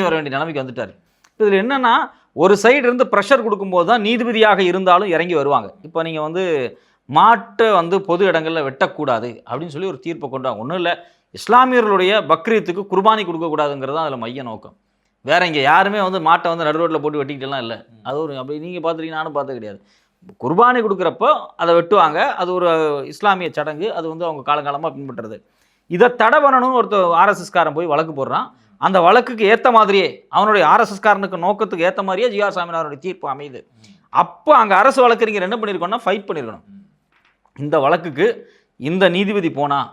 A: வர வேண்டிய நிலைமைக்கு வந்துட்டார். இதில் என்னென்னா, ஒரு சைடு இருந்து ப்ரெஷர் கொடுக்கும்போது தான் நீதிபதியாக இருந்தாலும் இறங்கி வருவாங்க. இப்போ நீங்கள் வந்து மாட்டை வந்து பொது இடங்களில் வெட்டக்கூடாது அப்படின்னு சொல்லி ஒரு தீர்ப்பை கொண்டாங்க. ஒன்றும் இல்லை, இஸ்லாமியர்களுடைய பக்ரீத்துக்கு குர்பானி கொடுக்கக்கூடாதுங்கிறது தான் அதில் மைய நோக்கம். வேற இங்கே யாருமே வந்து மாட்டை வந்து நடு ரோட்டில் போட்டு வெட்டிக்கிட்டலாம் இல்லை. அது ஒரு அப்படி நீங்கள் பார்த்துருக்கீங்க, நானும் பார்த்து கிடையாது. குர்பானி கொடுக்குறப்போ அதை வெட்டுவாங்க, அது ஒரு இஸ்லாமிய சடங்கு, அது வந்து அவங்க காலங்காலமாக பின்பற்றுறது. இதை தடை பண்ணணும்னு ஒருத்தர் ஆர்எஸ்எஸ்காரன் போய் வழக்கு போடுறான். அந்த வழக்குக்கு ஏற்ற மாதிரியே, அவனுடைய ஆர்எஸ்எஸ்காரனுக்கு நோக்கத்துக்கு ஏற்ற மாதிரியே ஜிஆர் சாமிநாதனுடைய தீர்ப்பு அமையுது. அப்போ அங்கே அரசு வழக்கறிஞர் என்ன பண்ணியிருக்கோம்னா ஃபைட் பண்ணியிருக்கணும். இந்த வழக்குக்கு இந்த நீதிபதி போனால்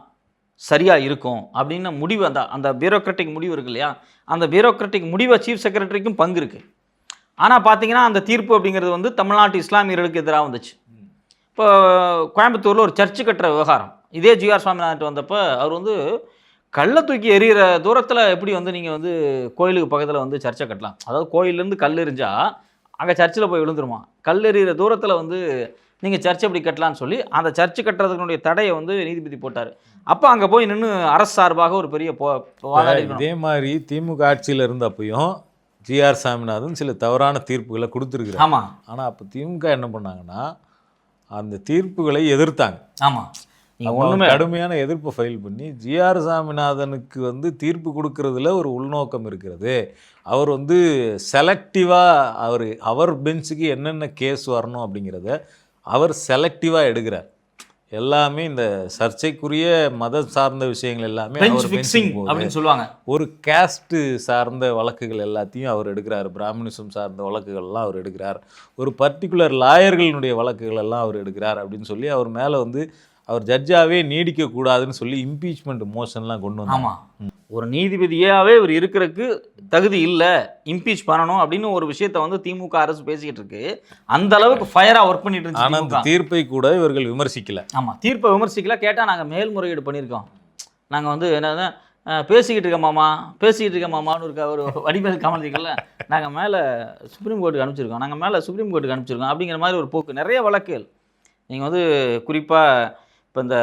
A: சரியாக இருக்கும் அப்படின்னு முடிவு, அந்த பியூரோக்ராட்டிக் முடிவு இருக்கு இல்லையா, அந்த பியூரோக்ராட்டிக் முடிவை சீஃப் செக்ரட்டரிக்கும் பங்கு இருக்குது. ஆனால் பார்த்தீங்கன்னா அந்த தீர்ப்பு அப்படிங்கிறது வந்து தமிழ்நாட்டு இஸ்லாமியர்களுக்கு எதிராக வந்துச்சு. இப்போ கோயம்புத்தூரில் ஒரு சர்ச்சு கட்டுற விவகாரம், இதே ஜிஆர் சுவாமிநாதன் வந்தப்போ அவர் வந்து கல்லை தூக்கி எறிகிற தூரத்தில் எப்படி வந்து நீங்கள் வந்து கோயிலுக்கு பக்கத்தில் வந்து சர்ச்சை கட்டலாம், அதாவது கோயிலேருந்து கல் எறிஞ்சால் அங்கே சர்ச்சில் போய் விழுந்துருமா, கல் எறிகிற தூரத்தில் வந்து நீங்கள் சர்ச்சை எப்படி கட்டலான்னு சொல்லி அந்த சர்ச்சு கட்டுறதுக்குடைய தடையை வந்து நீதிபதி போட்டார். அப்போ அங்கே போய் நின்று அரசு சார்பாக ஒரு பெரிய
B: இதே மாதிரி திமுக ஆட்சியில் இருந்தப்பையும் ஜிஆர் சாமிநாதன் சில தவறான தீர்ப்புகளை கொடுத்துருக்குறாங்க.
A: ஆமாம்.
B: ஆனால் அப்போ திமுக என்ன பண்ணாங்கன்னா அந்த தீர்ப்புகளை எதிர்த்தாங்க.
A: ஆமாம்,
B: கடுமையான எதிர்ப்பை ஃபைல் பண்ணி ஜிஆர் சாமிநாதனுக்கு வந்து தீர்ப்பு கொடுக்கறதுல ஒரு உள்நோக்கம் இருக்கிறது. அவர் வந்து செலக்டிவாக அவர் பெஞ்சுக்கு என்னென்ன கேஸ் வரணும் அப்படிங்கிறத அவர் செலக்டிவாக எடுக்கிறார். எல்லாமே இந்த சர்ச்சைக்குரிய மத சார்ந்த விஷயங்கள் எல்லாமே
A: அப்படின்னு சொல்லுவாங்க.
B: ஒரு கேஸ்ட்டு சார்ந்த வழக்குகள் எல்லாத்தையும் அவர் எடுக்கிறார். பிராமணிசம் சார்ந்த வழக்குகள்லாம் அவர் எடுக்கிறார். ஒரு பர்டிகுலர் லாயர்களுடைய வழக்குகள் எல்லாம் அவர் எடுக்கிறார் அப்படின்னு சொல்லி அவர் மேலே வந்து அவர் ஜட்ஜாகவே நீடிக்கக்கூடாதுன்னு சொல்லி இம்பீச்மெண்ட் மோஷன்லாம் கொண்டு வந்தாங்க.
A: ஆமாம், ஒரு நீதிபதியாகவே இவர் இருக்கிறதுக்கு தகுதி இல்லை, இம்பீச் பண்ணணும் அப்படின்னு ஒரு விஷயத்தை வந்து திமுக அரசு பேசிக்கிட்டு இருக்கு. அந்த அளவுக்கு ஃபயராக ஒர்க் பண்ணிட்டு இருந்துச்சு.
B: ஆனால் அந்த தீர்ப்பை கூட இவர்கள் விமர்சிக்கல.
A: ஆமாம், தீர்ப்பை விமர்சிக்கல. கேட்டால் நாங்கள் மேல்முறையீடு பண்ணியிருக்கோம், நாங்கள் வந்து என்ன பேசிக்கிட்டு இருக்க மாமான்னு ஒரு வடிவேல் காமெடிக்கல, நாங்கள் மேலே சுப்ரீம் கோர்ட்டுக்கு அனுப்பிச்சிருக்கோம் அப்படிங்கிற மாதிரி ஒரு போக்கு. நிறைய வழக்குகள் நீங்கள் வந்து குறிப்பாக இப்போ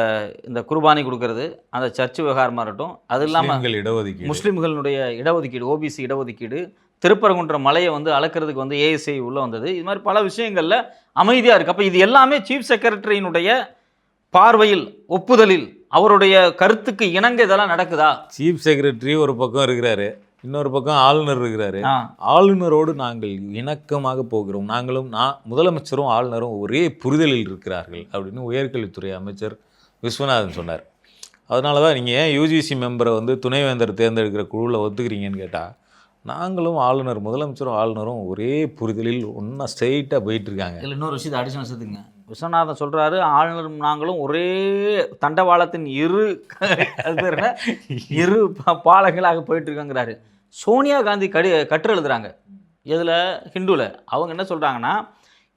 A: இந்த குர்பானி கொடுக்கறது, அந்த சர்ச்சு விவகாரமாக இருக்கட்டும், அது இல்லாமல் முஸ்லீம்களுடைய இடஒதுக்கீடு, ஓபிசி இடஒதுக்கீடு, திருப்பரங்குன்றம் மலையை வந்து அளக்கிறதுக்கு வந்து ஏஎஸ்ஐ உள்ளே வந்தது, இது மாதிரி பல விஷயங்களில் அமைதியாக இருக்குது. அப்போ இது எல்லாமே சீஃப் செக்ரட்டரியினுடைய பார்வையில், ஒப்புதலில், அவருடைய கருத்துக்கு இணங்க இதெல்லாம் நடக்குதா?
B: சீஃப் செக்ரட்டரி ஒரு பக்கம் இருக்கிறாரு, இன்னொரு பக்கம் ஆளுநர் இருக்கிறாரு. ஆளுநரோடு நாங்கள் இணக்கமாக போகிறோம், முதலமைச்சரும் ஆளுநரும் ஒரே புரிதலில் இருக்கிறார்கள் அப்படின்னு உயர்கல்வித்துறை அமைச்சர் விஸ்வநாதன் சொன்னார். அதனால தான் நீங்கள் ஏன் யூஜிசி மெம்பரை வந்து துணைவேந்தர் தேர்ந்தெடுக்கிற குழுவில் ஒத்துக்கிறீங்கன்னு கேட்டால், நாங்களும் முதலமைச்சரும் ஆளுநரும் ஒரே புரிதலில் ஒன்றா ஸ்ட்ரெயிட்டாக போயிட்டுருக்காங்க.
A: இல்லை, இன்னொரு விஷயத்தை அடிஷனல் சேர்த்துங்க. விஸ்வநாதன் சொல்கிறாரு, ஆளுநரும் நாங்களும் ஒரே தண்டவாளத்தின் இரு பாலங்களாக போயிட்டுருக்காங்கிறாரு. சோனியா காந்தி கட்டுரை எழுதுகிறாங்க, இதில் ஹிந்துவில். அவங்க என்ன சொல்கிறாங்கன்னா,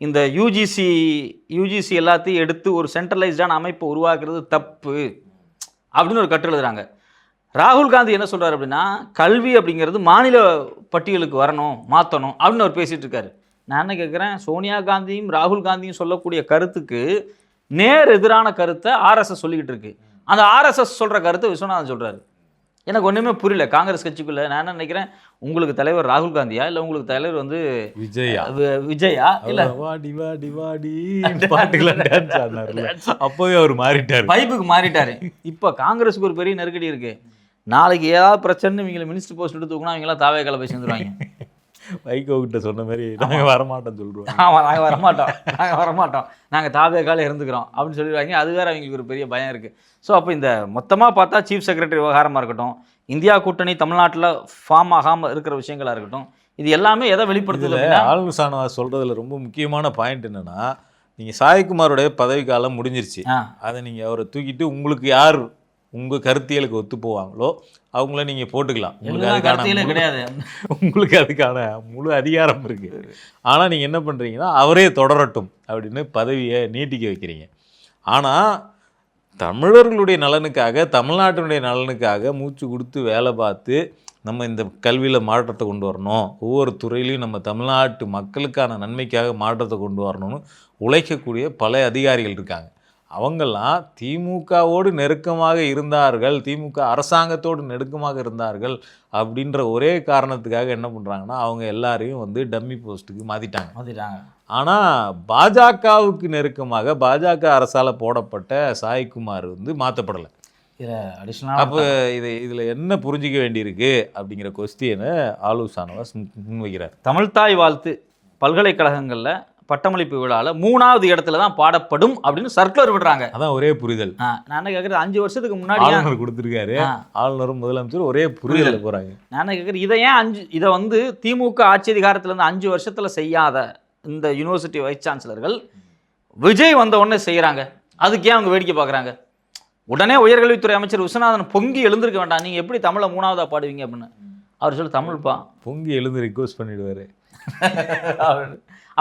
A: இந்த யூஜிசி எல்லாத்தையும் எடுத்து ஒரு சென்ட்ரலைஸ்டான அமைப்பை உருவாக்குறது தப்பு அப்படின்னு ஒரு கட்டு எழுதுறாங்க. ராகுல் காந்தி என்ன சொல்றாரு அப்படின்னா, கல்வி அப்படிங்கிறது மாநில பட்டியலுக்கு வரணும், மாற்றணும் அப்படின்னு அவர் பேசிட்டு இருக்காரு. நான் என்ன கேட்குறேன், சோனியா காந்தியும் ராகுல் காந்தியும் சொல்லக்கூடிய கருத்துக்கு நேர் எதிரான கருத்தை ஆர்எஸ்எஸ் சொல்லிக்கிட்டு இருக்கு. அந்த ஆர்எஸ்எஸ் சொல்ற கருத்தை விஸ்வநாதன் சொல்றாரு. எனக்கு ஒன்றுமே புரியல. காங்கிரஸ் கட்சிக்குள்ள நான் என்ன நினைக்கிறேன், உங்களுக்கு தலைவர் ராகுல் காந்தியா இல்லை உங்களுக்கு தலைவர் வந்து விஜயா இல்லை
B: வாடி வாடி வாடி பாட்டுக்கெல்லாம் டான்ஸ் ஆடினார்ல, அப்போவே அவர் மாறிட்டார்,
A: பைப்புக்கு மாறிட்டாரு. இப்போ காங்கிரஸுக்கு ஒரு பெரிய நெருக்கடி இருக்கு. நாளைக்கு ஏதாவது பிரச்சனை இவங்களை மினிஸ்டர் போஸ்ட் எடுத்து தூக்கினா இவங்களாம் தாவேக்கால போய் சேர்ந்துருவாங்க.
B: வைகோ கிட்ட சொன்ன மாதிரி நாங்கள் வரமாட்டோம் சொல்கிறோம்.
A: ஆமாம், நாங்கள் வரமாட்டோம், நாங்கள் தாவேக்கால இருந்துக்கிறோம் அப்படின்னு சொல்லிடுவாங்க. அது வேறு அவங்களுக்கு ஒரு பெரிய பயம் இருக்குது. ஸோ அப்போ இந்த மொத்தமாக பார்த்தா சீஃப் செக்ரட்டரி விவகாரமாக இருக்கட்டும், இந்தியா கூட்டணி தமிழ்நாட்டில் ஃபார்ம் ஆகாமல் இருக்கிற விஷயங்களாக இருக்கட்டும், இது எல்லாமே எதை வெளிப்படுத்துது?
B: ஆளுநர் ஷானவாஸ் சொல்கிறதுல ரொம்ப முக்கியமான பாயிண்ட் என்னென்னா, நீங்கள் சாய்குமாரோடைய பதவிக்காலம் முடிஞ்சிருச்சு, அதை நீங்கள் அவரை தூக்கிட்டு உங்களுக்கு யார் உங்கள் கருத்தியலுக்கு ஒத்து போவாங்களோ அவங்கள நீங்கள் போட்டுக்கலாம். உங்களுக்கு அதுக்கான முழு அதிகாரம் இருக்குது. ஆனால் நீங்கள் என்ன பண்ணுறீங்கன்னா, அவரே தொடரட்டும் அப்படின்னு பதவியை நீட்டிக்க வைக்கிறீங்க. ஆனால் தமிழர்களுடைய நலனுக்காக, தமிழ்நாட்டினுடைய நலனுக்காக மூச்சு கொடுத்து வேலை பார்த்து நம்ம இந்த கல்வியில் மாற்றத்தை கொண்டு வரணும், ஒவ்வொரு துறையிலையும் நம்ம தமிழ்நாட்டு மக்களுக்கான நன்மைக்காக மாற்றத்தை கொண்டு வரணும்னு உழைக்கக்கூடிய பல அதிகாரிகள் இருக்காங்க. அவங்கெல்லாம் திமுகவோடு நெருக்கமாக இருந்தார்கள், திமுக அரசாங்கத்தோடு நெருக்கமாக இருந்தார்கள் அப்படின்ற ஒரே காரணத்துக்காக என்ன பண்ணுறாங்கன்னா, அவங்க எல்லாரையும் வந்து டம்மி போஸ்ட்டுக்கு மாற்றிட்டாங்க. ஆனால் பாஜகவுக்கு நெருக்கமாக பாஜக அரசால் போடப்பட்ட சாய்குமார் வந்து மாற்றப்படலை. அப்போ இதில் என்ன புரிஞ்சிக்க வேண்டியிருக்கு அப்படிங்கிற கொஸ்டினை ஆளுநர் ஷானவாஸ் முன்வைக்கிறார்.
A: தமிழ்தாய் வாழ்த்து பல்கலைக்கழகங்களில் பட்டமளிப்பு விழாவில் 3வது இடத்துல தான் பாடப்படும் அப்படின்னு சர்க்குலர் விடுறாங்க.
B: அதான் ஒரே புரிதல்.
A: நான் என்ன கேட்குறது, 5 வருஷத்துக்கு முன்னாடி
B: ஆளுநர் கொடுத்துருக்காரு, ஆளுநரும் முதலமைச்சர் ஒரே புரிதல் போகிறாங்க.
A: நான் என்ன கேட்குறேன், இதை ஏன் இதை வந்து திமுக ஆட்சி அதிகாரத்திலேருந்து 5 வருஷத்தில் செய்யாத இந்த யூனிவர்சிட்டி வைஸ் சான்சலர்கள் விஜய் வந்த உடனே செய்கிறாங்க? அதுக்கு ஏன் அவங்க வேடிக்கை பார்க்குறாங்க? உடனே உயர்கல்வித்துறை அமைச்சர் விஸ்வநாதன் பொங்கி எழுந்திருக்க வேண்டாம், நீங்கள் எப்படி தமிழை 3ஆவதா பாடுவீங்க அப்படின்னு அவர் சொல்லி, தமிழ்ப்பா
B: பொங்கி எழுந்து ரிக்வஸ்ட் பண்ணிடுவார்.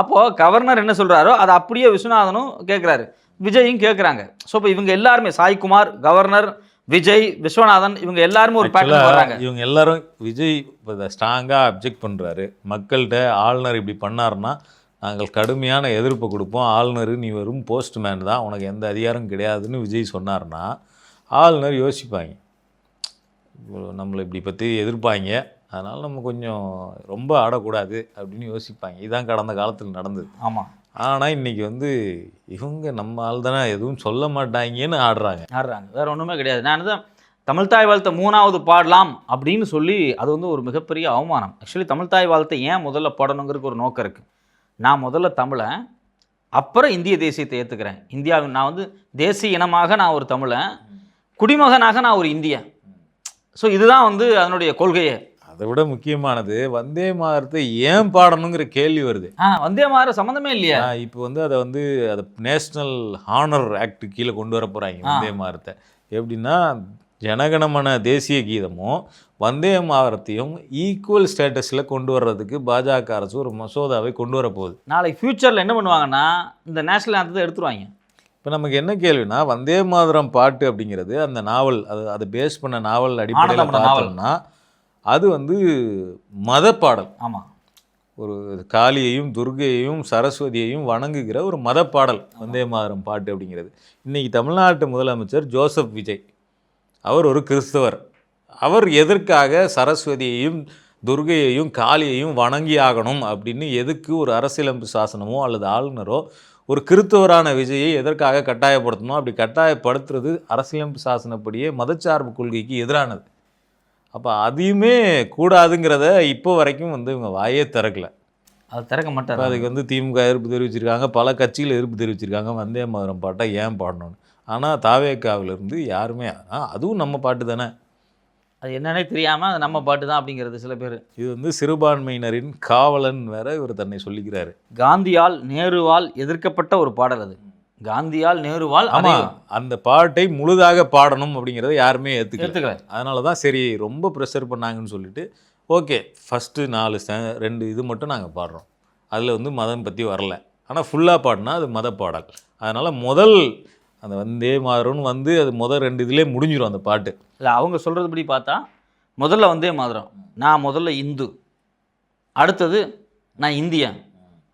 A: அப்போது கவர்னர் என்ன சொல்கிறாரோ அதை அப்படியே விஸ்வநாதனும் கேட்குறாரு, விஜயும் கேட்குறாங்க. ஸோ இப்போ இவங்க எல்லாருமே சாய்குமார், கவர்னர், விஜய், விஸ்வநாதன் இவங்க எல்லாருமே ஒரு பேட்டர்ன் வர்றாங்க.
B: இவங்க எல்லாரும் விஜய் இப்போ ஸ்ட்ராங்காக அப்ஜெக்ட் பண்ணுறாரு. மக்கள்கிட்ட ஆளுநர் இப்படி பண்ணாருன்னா நாங்கள் கடுமையான எதிர்ப்பை கொடுப்போம், ஆளுநர் நீ வெறும் போஸ்ட்மேன் தான், உனக்கு எந்த அதிகாரம் கிடையாதுன்னு விஜய் சொன்னார்னா ஆளுநர் யோசிப்பாங்க, நம்மளை இப்படி பற்றி எதிர்ப்பாங்க, அதனால் நம்ம கொஞ்சம் ரொம்ப ஆடக்கூடாது அப்படின்னு யோசிப்பாங்க. இதுதான் கடந்த காலத்தில் நடந்தது.
A: ஆமாம்.
B: ஆனால் இன்றைக்கி வந்து இவங்க நம்ம ஆள் தானே எதுவும் சொல்ல மாட்டாங்கன்னு ஆடுறாங்க.
A: வேறு ஒன்றுமே கிடையாது. நான் தான் தமிழ்தாய் வாழ்த்தை 3வது பாடலாம் அப்படின்னு சொல்லி அது வந்து ஒரு மிகப்பெரிய அவமானம். ஆக்சுவலி தமிழ்தாய் வாழ்த்தை ஏன் முதல்ல பாடணுங்கிறதுக்கு ஒரு நோக்கம் இருக்குது. நான் முதல்ல தமிழன், அப்புறம் இந்திய தேசியத்தை ஏற்றுக்கிறேன். இந்தியாவின் நான் வந்து தேசிய இனமாக நான் ஒரு தமிழன், குடிமகனாக நான் ஒரு இந்தியன். ஸோ இதுதான் வந்து அதனுடைய கொள்கையே.
B: அதை விட முக்கியமானது வந்தே மாதரத்தை ஏன் பாடணுங்கிற கேள்வி வருது.
A: வந்தே மாதரம் சம்மந்தமே இல்லையா?
B: இப்போ வந்து அதை நேஷ்னல் ஹானர் ஆக்ட் கீழே கொண்டு வர போகிறாங்க வந்தே மாதரத்தை. எப்படின்னா ஜனகணமன தேசிய கீதமும் வந்தே மாதரத்தையும் ஈக்குவல் ஸ்டேட்டஸில் கொண்டு வர்றதுக்கு பாஜக அரசு ஒரு மசோதாவை கொண்டு வர போகுது.
A: நாளைக்கு ஃப்யூச்சரில் என்ன பண்ணுவாங்கன்னா இந்த நேஷனல் ஆந்தத்தை எடுத்துருவாங்க.
B: இப்போ நமக்கு என்ன கேள்வினா, வந்தே மாதரம் பாட்டு அப்படிங்கிறது அந்த நாவல், அதை பேஸ் பண்ண நாவல் அடிப்படையில் பார்த்தோம்னா அது வந்து மத பாடல்.
A: ஆமாம்.
B: ஒரு காளியையும் துர்கையையும் சரஸ்வதியையும் வணங்குகிற ஒரு மத பாடல் வந்தே மாதரம் பாட்டு அப்படிங்கிறது. இன்றைக்கி தமிழ்நாட்டு முதலமைச்சர் ஜோசப் விஜய் அவர் ஒரு கிறிஸ்தவர். அவர் எதற்காக சரஸ்வதியையும் துர்கையையும் காளியையும் வணங்கி ஆகணும் அப்படின்னு எதுக்கு ஒரு அரசியலமைப்பு சாசனமோ அல்லது ஆளுநரோ ஒரு கிறிஸ்தவரான விஜயை எதற்காக கட்டாயப்படுத்தணும்? அப்படி கட்டாயப்படுத்துறது அரசியலமைப்பு சாசனப்படியே மதச்சார்பு கொள்கைக்கு எதிரானது. அப்போ அதையுமே கூடாதுங்கிறத இப்போ வரைக்கும் வந்து இவங்க வாயே திறக்கலை.
A: அது திறக்க மாட்டார்.
B: அதுக்கு வந்து திமுக எதிர்ப்பு தெரிவிச்சிருக்காங்க, பல கட்சிகள் எதிர்ப்பு தெரிவிச்சிருக்காங்க வந்தே மாதரம் பாட்டை ஏன் பாடணும்னு. ஆனால் தாவேக்காவிலிருந்து யாருமே அதுவும் நம்ம பாட்டு தானே,
A: அது என்னன்னே தெரியாமல் அது நம்ம பாட்டு தான் அப்படிங்கிறது சில பேர்.
B: இது வந்து சிறுபான்மையினரின் காவலன் வேற இவர் தன்னை சொல்லிக்கிறாரு.
A: காந்தியால் நேருவால் எதிர்க்கப்பட்ட ஒரு பாடல் அது. காந்தியால் நேருவால்.
B: ஆமாம், அந்த பாட்டை முழுதாக பாடணும் அப்படிங்கிறத யாருமே ஏற்றுக்கல. அதனால தான் சரி ரொம்ப ப்ரெஷர் பண்ணாங்கன்னு சொல்லிட்டு ஓகே ஃபஸ்ட்டு 2 இது மட்டும் நாங்கள் பாடுறோம், அதில் வந்து மதம் பற்றி வரல, ஆனால் ஃபுல்லாக பாடினா அது மத பாடல். அதனால் முதல் அந்த வந்தே மாதரம்னு வந்து அது முதல் 2 இதுலேயே முடிஞ்சிடும் அந்த பாட்டு.
A: இல்லை, அவங்க சொல்கிறதுபடி பார்த்தா முதல்ல வந்தே மாதரம், நான் முதல்ல இந்து, அடுத்தது நான் இந்தியன்,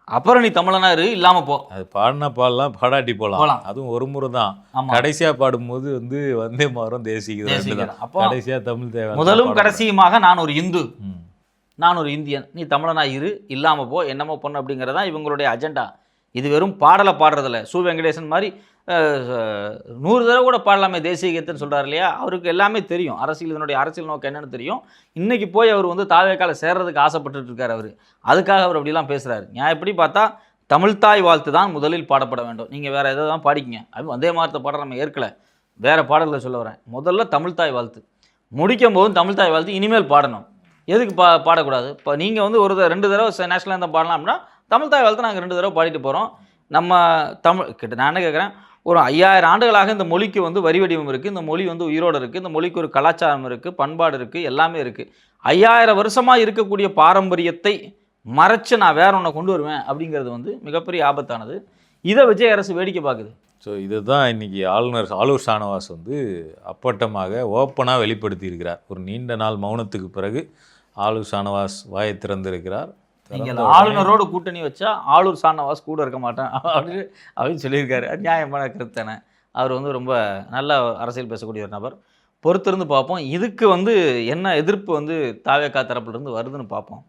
A: அப்புறம் நீ தமிழனா இரு, இல்லாமல் போ.
B: அது பாடினா பாடலாம், பாடாட்டி போகலாம். அதுவும் ஒரு முறை தான். கடைசியாக பாடும்போது வந்து வந்தே மாதரம் தேசிக.
A: அப்போ
B: கடைசியாக தமிழ் தேவை.
A: முதலும் கடைசியுமாக நான் ஒரு இந்து, நான் ஒரு இந்தியன், நீ தமிழனா இரு, இல்லாமல் போ, என்னமோ பொண்ணு அப்படிங்கிறதான் இவங்களுடைய அஜெண்டா. இது வெறும் பாடலை பாடுறதில்ல. சு வெங்கடேசன் மாதிரி 100 தடவை கூட பாடலாமே தேசிய கீதம்னு சொல்கிறார் இல்லையா, அவருக்கு எல்லாமே தெரியும். இதனுடைய அரசியல் நோக்கம் என்னன்னு தெரியும். இன்றைக்கி போய் அவர் வந்து தாவேக்கால சேர்றதுக்கு ஆசைப்பட்டுட்டு இருக்கார். அதுக்காக அவர் அப்படிலாம் பேசுகிறாரு. நான் எப்படி பார்த்தா தமிழ்தாய் வாழ்த்து தான் முதலில் பாடப்பட வேண்டும். நீங்கள் வேறு எதாவது தான் பாடிக்கிங்க, அது வந்தே மாதரத்தை பாட நம்ம ஏற்கலை, வேறு பாடல்களை சொல்ல வரேன். முதல்ல தமிழ்தாய் வாழ்த்து, முடிக்கும் போதும் தமிழ்தாய் வாழ்த்து இனிமேல் பாடணும். எதுக்கு பாடக்கூடாது? இப்போ நீங்கள் வந்து 2 தடவை நேஷனல் ஆந்தம் பாடலாம் அப்படின்னா தமிழ்தாய் வாழ்த்து நாங்கள் 2 தடவை பாடிட்டு போகிறோம். நம்ம நான் என்ன கேட்குறேன், ஒரு 5000 ஆண்டுகளாக இந்த மொழிக்கு வந்து வரி வடிவம் இருக்குது, இந்த மொழி வந்து உயிரோடு இருக்குது, இந்த மொழிக்கு ஒரு கலாச்சாரம் இருக்குது, பண்பாடு இருக்குது, எல்லாமே இருக்குது. 5000 வருஷமாக இருக்கக்கூடிய பாரம்பரியத்தை மறைச்சு நான் வேற ஒன்றை கொண்டு வருவேன் அப்படிங்கிறது வந்து மிகப்பெரிய ஆபத்தானது. இதை விஜய் அரசு வேடிக்கை பார்க்குது.
B: ஸோ இதுதான் இன்றைக்கி ஆளூர் ஷானவாஸ் வந்து அப்பட்டமாக ஓப்பனாக வெளிப்படுத்தி இருக்கிறார். ஒரு நீண்ட நாள் மௌனத்துக்கு பிறகு ஆளூர் ஷானவாஸ் வாயை திறந்திருக்கிறார்.
A: நீங்கள் ஆளுநரோடு கூட்டணி வச்சா ஆளூர் ஷானவாஸ் கூட இருக்க மாட்டேன் அப்படின்னு சொல்லியிருக்காரு. நியாயமான கருத்து தானே. அவர் வந்து ரொம்ப நல்ல அரசியல் பேசக்கூடிய ஒரு நபர். பொறுத்திருந்து பார்ப்போம். இதுக்கு வந்து என்ன எதிர்ப்பு வந்து தாவேகா தரப்புலேருந்து வருதுன்னு பார்ப்போம்.